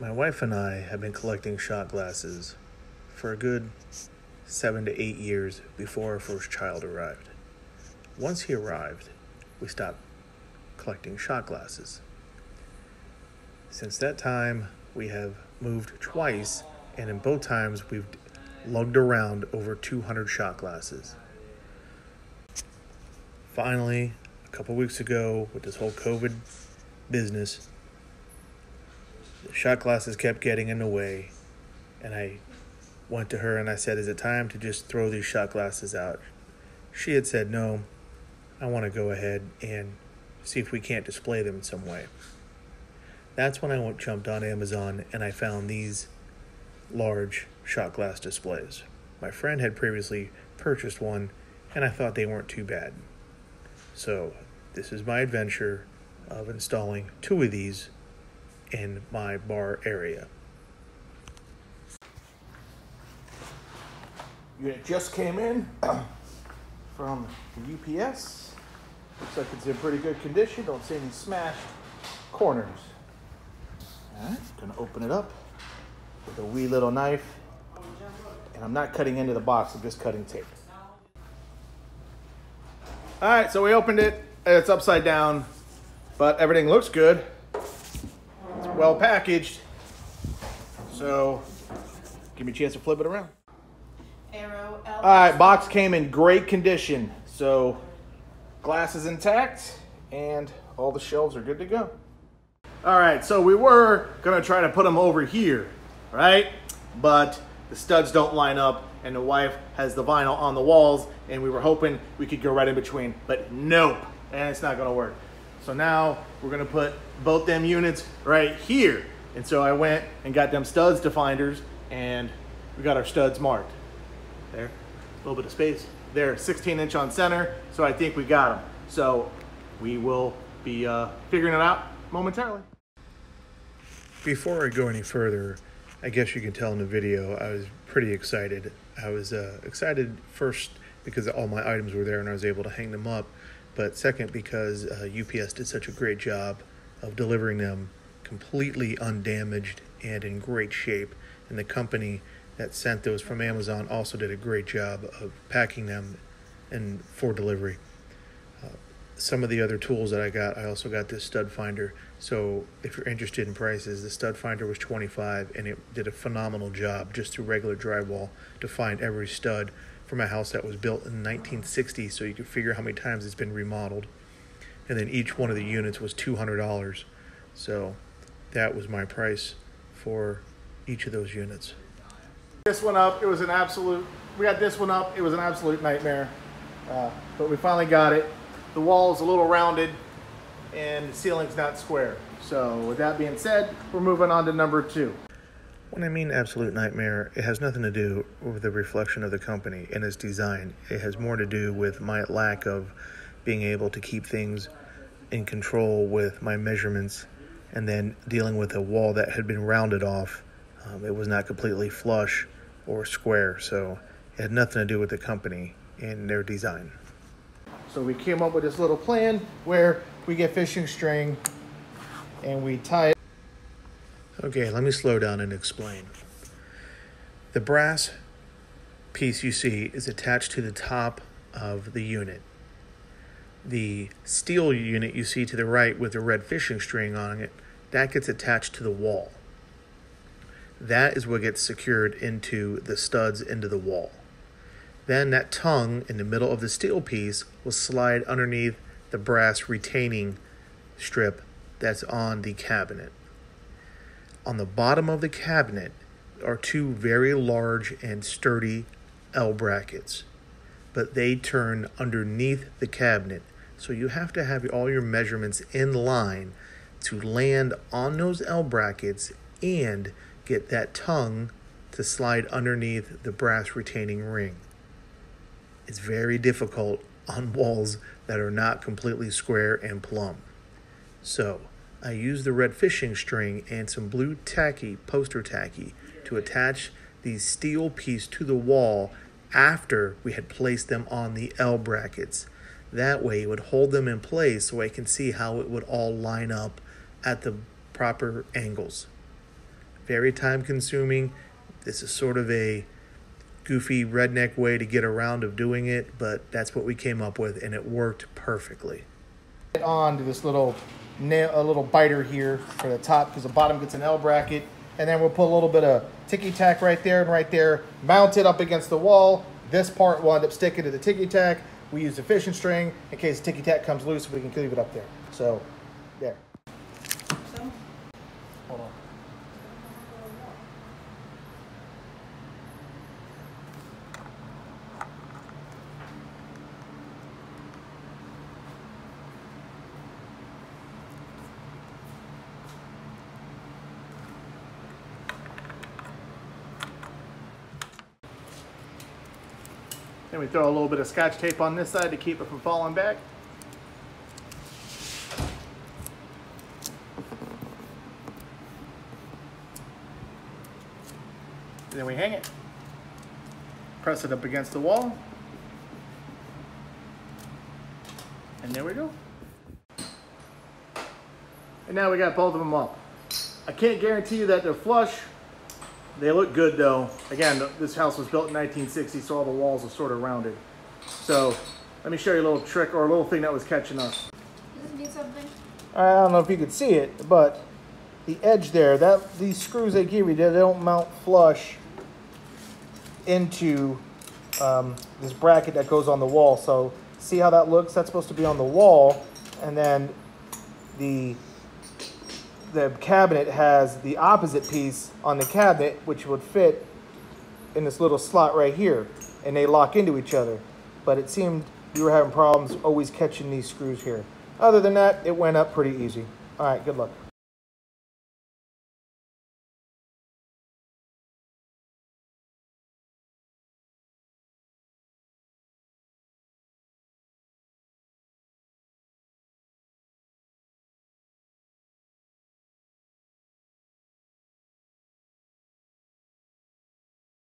My wife and I have been collecting shot glasses for a good 7 to 8 years before our first child arrived. Once he arrived, we stopped collecting shot glasses. Since that time, we have moved twice, and in both times, we've lugged around over 200 shot glasses. Finally, a couple weeks ago, with this whole COVID business, the shot glasses kept getting in the way, and I went to her and I said, "Is it time to just throw these shot glasses out?" She had said, "No, I want to go ahead and see if we can't display them in some way." That's when I jumped on Amazon and I found these large shot glass displays. My friend had previously purchased one and I thought they weren't too bad. So this is my adventure of installing 2 of these in my bar area. Unit just came in from the UPS. Looks like it's in pretty good condition. Don't see any smashed corners. Alright, gonna open it up with a wee little knife. And I'm not cutting into the box, I'm just cutting tape. Alright, so we opened it. It's upside down, but everything looks good. It's well packaged. So, give me a chance to flip it around. Alright, box came in great condition. So, glass is intact and all the shelves are good to go. Alright, so we were going to try to put them over here, right? But the studs don't line up and the wife has the vinyl on the walls and we were hoping we could go right in between, but nope, and it's not going to work. So now we're going to put both them units right here. And so I went and got them studs to finders and we got our studs marked. There, a little bit of space. They're 16-inch on center, so I think we got them. So we will be figuring it out momentarily. Before I go any further, I guess you can tell in the video, I was pretty excited. I was excited first because all my items were there and I was able to hang them up. But second, because UPS did such a great job of delivering them completely undamaged and in great shape. And the company that sent those from Amazon also did a great job of packing them and for delivery. Some of the other tools that I got, I also got this stud finder. So if you're interested in prices, the stud finder was $25 and it did a phenomenal job just through regular drywall to find every stud from a house that was built in 1960, so you can figure how many times it's been remodeled. And then each one of the units was $200. So that was my price for each of those units. This one up, it was an absolute, we got this one up, it was an absolute nightmare. But we finally got it. The wall is a little rounded and the ceiling's not square. So with that being said, we're moving on to number 2. When I mean absolute nightmare, it has nothing to do with the reflection of the company and its design. It has more to do with my lack of being able to keep things in control with my measurements and then dealing with a wall that had been rounded off. It was not completely flush or square, so it had nothing to do with the company and their design. So we came up with this little plan where we get fishing string and we tie it. Okay, let me slow down and explain. The brass piece you see is attached to the top of the unit. The steel unit you see to the right with the red fishing string on it, that gets attached to the wall. That is what gets secured into the studs into the wall. Then that tongue in the middle of the steel piece will slide underneath the brass retaining strip that's on the cabinet. On the bottom of the cabinet are 2 very large and sturdy L brackets, but they turn underneath the cabinet. So you have to have all your measurements in line to land on those L brackets and get that tongue to slide underneath the brass retaining ring. It's very difficult on walls that are not completely square and plumb. So I used the red fishing string and some blue tacky, poster tacky, to attach the steel piece to the wall after we had placed them on the L brackets. That way it would hold them in place so I can see how it would all line up at the proper angles. very time consuming. This is sort of a goofy redneck way to get around of doing it, but that's what we came up with, and it worked perfectly. On to this little nail, a little biter here for the top, because the bottom gets an L bracket, and then we'll put a little bit of ticky tack right there and right there, mount it up against the wall. This part will end up sticking to the ticky tack. We use the fishing string in case the ticky tack comes loose, we can leave it up there. So there. Hold on. Then we throw a little bit of Scotch tape on this side to keep it from falling back. And then we hang it. Press it up against the wall. And there we go. And now we got both of them up. I can't guarantee you that they're flush. They look good though. Again, this house was built in 1960, so all the walls are sort of rounded. So let me show you a little trick or a little thing that was catching us. Does it need something? I don't know if you could see it, but the edge there, these screws they give you, they don't mount flush into this bracket that goes on the wall. So see how that looks? That's supposed to be on the wall, and then the cabinet has the opposite piece on the cabinet, which would fit in this little slot right here, and they lock into each other. But it seemed you were having problems always catching these screws here. Other than that, it went up pretty easy. All right, good luck.